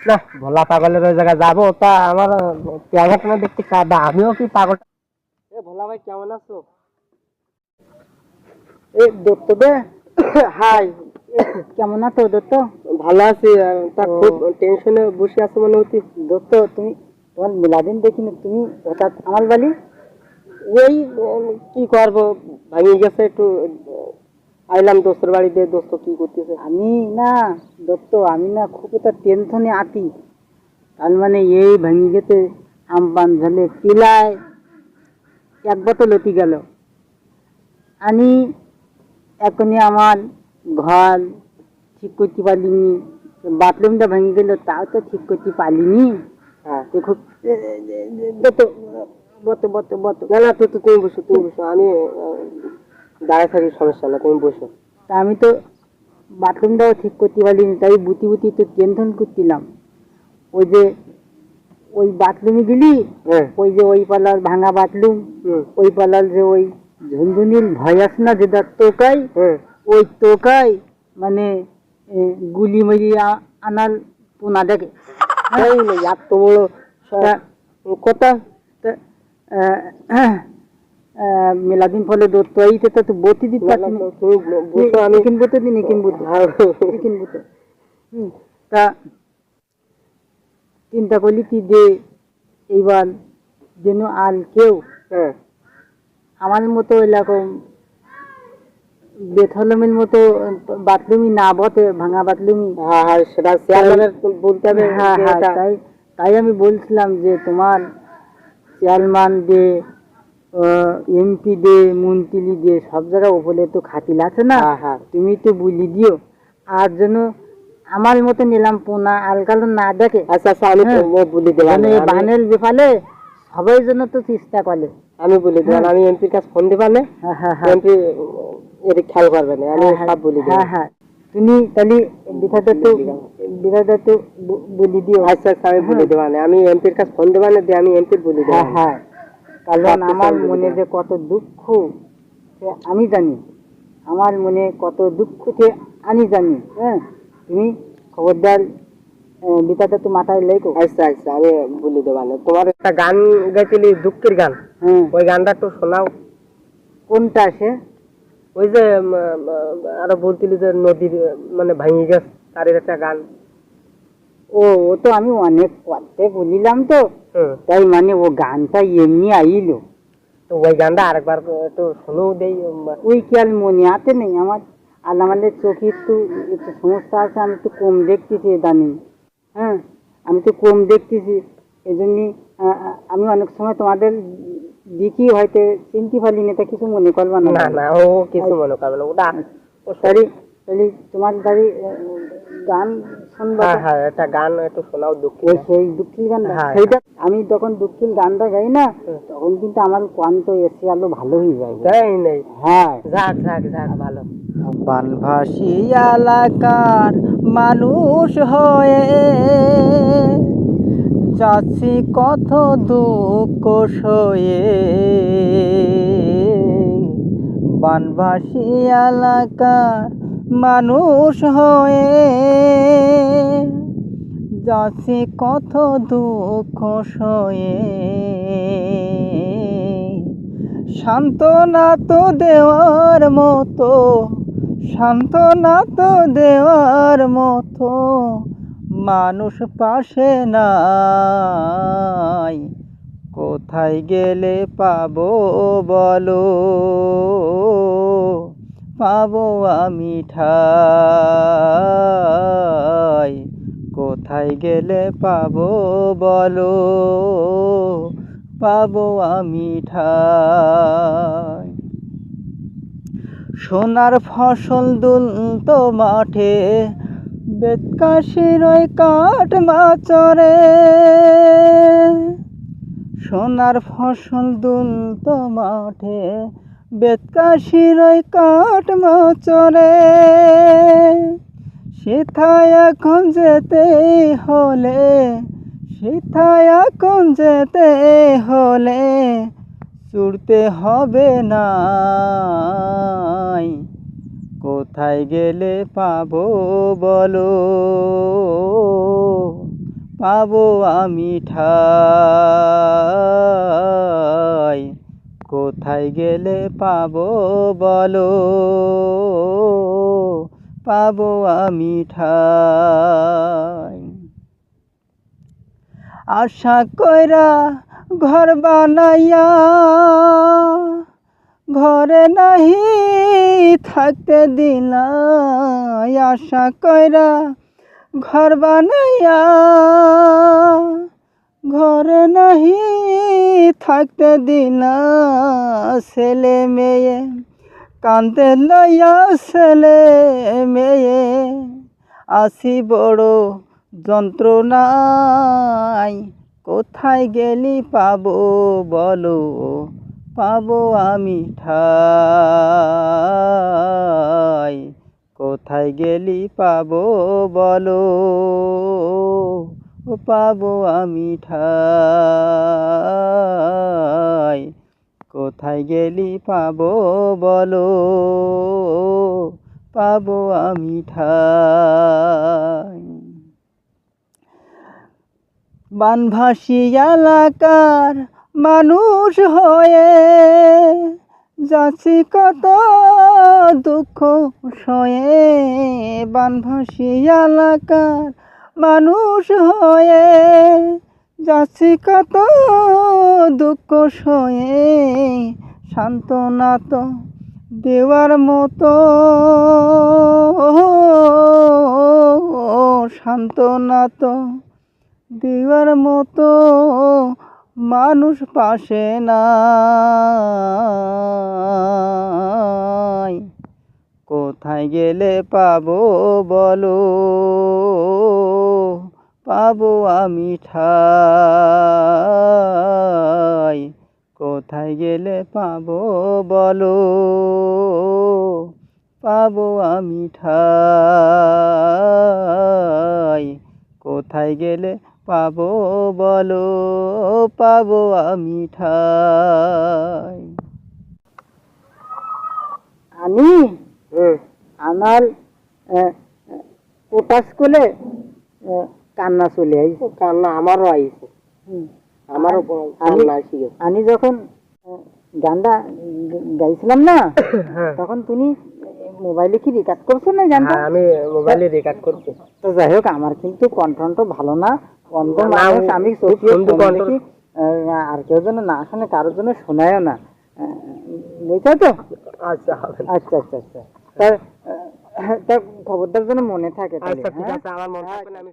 না ভোলা পাগলের ওই জায়গায় যাবো তা আমার ক্যামেরা দেখতে কাদা আমিও কি পাগল। এ ভোলা ভাই কেমন আছো? এ দত্ত বে হাই কেমন আছো দত্ত? ভালো আছি। তা খুব টেনশনে বসে আছো মনে হচ্ছে। দত্ত তুমি তোমার মিলাদিন দেখিনি তুমি হঠাৎ আমার বাড়ি ওই কি করবো ভাঙিয়ে গেছে একটু আইলাম দোস্তের বাড়িতে। দোস্ত কি করতেছে? আমি না দত্ত আমি না খুব একটা টেনশনে আছি। তার মানে এই ভেঙে গেছে আমপান ঝালে পিলায় এক বোতল অতি গেল। আমি এখনই আমার ঘর ঠিক করতে পারিনি, বাথরুমটা ভেঙে গেল তাও তো ঠিক করতে পারিনি। হ্যাঁ খুব বতো বতো বতো বতো না না তো তুমি বসো তুমি বসো আমি দাঁড়ায় থাকি সমস্যা না তুমি বসো। তা আমি তো বাথরুমটাও ঠিক করতে পারিনি তাই বুতি বুতি তো টেনশন করছিলাম। ওই যে ওই বাথরুমে গেলি ওই যে ওই পালার ভাঙা বাথরুম ওই পালার যে ওই ঝুনঝুনির ভয় আছে না যেটা টোকাই ওই টোকাই মানে গুলি মারিয়া আনার পোনা দেখে এত বড় কথা। মেলাদিন ফলে দত্ত এইটা তো বতি দিতে পারছি আমি কিনবো তো দিন কিনবো কিনবো তো তা চিন্তা করলি কি যে এইবার যেন আর কেউ আমার মতো এরকম বেথলমের মতো বাথরুমই না বটে ভাঙা বাথরুমই। হ্যাঁ হ্যাঁ সেটা বলতে হবে। হ্যাঁ হ্যাঁ তাই তাই আমি বলছিলাম যে তোমার চেয়ারম্যান দে এমপি দে মন্ত্রী দে সব জায়গায় ওপরে তো খাতিল আছে না। তুমি তো বলি দিও আর যেন আমার মতো নিলাম পোনা আলকালো না দেখে। আচ্ছা আচ্ছা আমি বলি দিলাম বানের ব্যাপারে সবাই জন্য তো চেষ্টা করে। আমি বলি দিলাম আমি এমপির কাছে ফোন দিবা না। এমপি এর খেয়াল করবে না আমি সব বলি দিলাম। হ্যাঁ হ্যাঁ তুমি তাহলে বিষয়টা তো বলি দিও। আচ্ছা আচ্ছা আমি বলে দেবা না আমি এমপির কাছে ফোন দেবা না দিয়ে আমি এমপির বলি দেবো। হ্যাঁ কারণ আমার মনে যে কত দুঃখ আমি জানি, আমার মনে কত দুঃখ আমি জানি। হ্যাঁ তুমি খবরদার বিষয়টা তো মাথায় লেখো। আচ্ছা আচ্ছা আমি বলে দেবা না। তোমার একটা গান গাইছিলি দুঃখের গান ওই গানটা একটু শোনাও। কোনটা সে? ওই যে আরো বলছিলি যে নদীর মানে ভাঙি গেছে তার একটা গান। ও ও তো আমি অনেক পড়তে বলিলাম তো তাই মানে ও গানটা এমনি আইলো তো ওই গানটা আরেকবার একটু শোনাও দেই। ওই কি আর মনে আছে নেই আমার আর আমাদের চোখে একটু একটু সমস্যা আছে আমি একটু কম দেখতেছি ইদানিং। হ্যাঁ আমি তো কম দেখতেছি এই জন্যই আমি অনেক সময় তোমাদের দেখি হয়তো চিনতে পারি না তা কিছু মনে করবা না। না না ও কিছু মনে করবে না ওটা ও তাহলে তাহলে তোমার দাঁড়ি গান শুনবা। হ্যাঁ একটা গান একটু শোনাও দুঃখী সেই দুঃখী গানটা সেইটা আমি যখন দুঃখীর গানটা গাই না তখন কিন্তু আমার কণ্ঠ এসে আলো ভালো হয়ে যায়। তাই নেই হ্যাঁ যাক যাক যাক ভালো। বানভাসী এলাকার মানুষ হয়ে যাচ্ছি কত দুঃখ সয়ে। বানভাসী এলাকার মানুষ হয়ে যাচ্ছি কত দুঃখ সয়ে। সান্ত্বনা তো দেওয়ার মতো সান্ত্বনা তো দেওয়ার মতো মানুষ পাশে নাই। কোথায় গেলে পাবো বলো পাবো আমি ঠাই। কোথায় গেলে পাবো বলো পাবো আমি ঠাই। সোনার ফসল দুলতো মাঠে বেতকাশির ওই কাঠ মাচরে। সোনার ফসল দুলতো মাঠে বেতকাশির ওই কাঠ মাচরে। সেথায় এখন যেতে হলে সেথায় এখন যেতে হলে ছুটতে হবে না। কোথায় গেলে পাবো বলো পাবো আমি ঠাই, কোথায় গেলে পাবো বলো, পাবো আমি ঠাই। আশা কইরা ঘর বানাইয়া ঘরে নাহি থাকতে দিলাই, আশা কইরা ঘর বানাইয়া ঘরে নাহি থাকতে দিলা, ছেলে মেয়ে কান্দে লইয়া ছেলে মেয়ে আসি বড় যন্ত্রণায়, কোথায় গেলি পাবো বলো, পাবো আমি ঠাই, কোথায় গেলি পাবো বলো, পাবো আমি ঠাই, কোথায় গেলি পাবো বলো, পাবো আমি ঠাই। বানভাসী এলাকার মানুষ হয়ে যাচ্ছি কত দুঃখ সয়ে, বানভাসী এলাকার মানুষ হয়ে যাচ্ছি কত দুঃখ সয়ে, সান্ত্বনা তো দেওয়ার মতো, সান্ত্বনা তো দেওয়ার মতো মানুষ পাশে নাই, কোথায় গেলে পাবো বলো, পাবো আমি ঠাই, কোথায় গেলে পাবো বলো, পাবো আমি ঠাই, কোথায় গেলে পাবো বলো, পাবো আমি ঠাই। আমি আমার পোটাস কোলে কান্না চলে আইছে, কান্না আমারও আইছে, আমারও কান্না আসিছে। আমি যখন গানটা গাইছিলাম না, তখন তুমি মোবাইলে কি রেকর্ড করছো না গানটা? আমি মোবাইলে রেকর্ড করছি। তো যাই হোক, আমার কিন্তু কণ্ঠ ভালো না, অন্ধ মানুষ আমি, দেখি আর কেউ যেন না শুনে, কারোর জন্য শোনায়ও না, বুঝছো তো? আচ্ছা আচ্ছা আচ্ছা আচ্ছা, তা খবরটার জন্য মনে থাকে। আচ্ছা ঠিক আছে, আমার মনে থাকে, আমি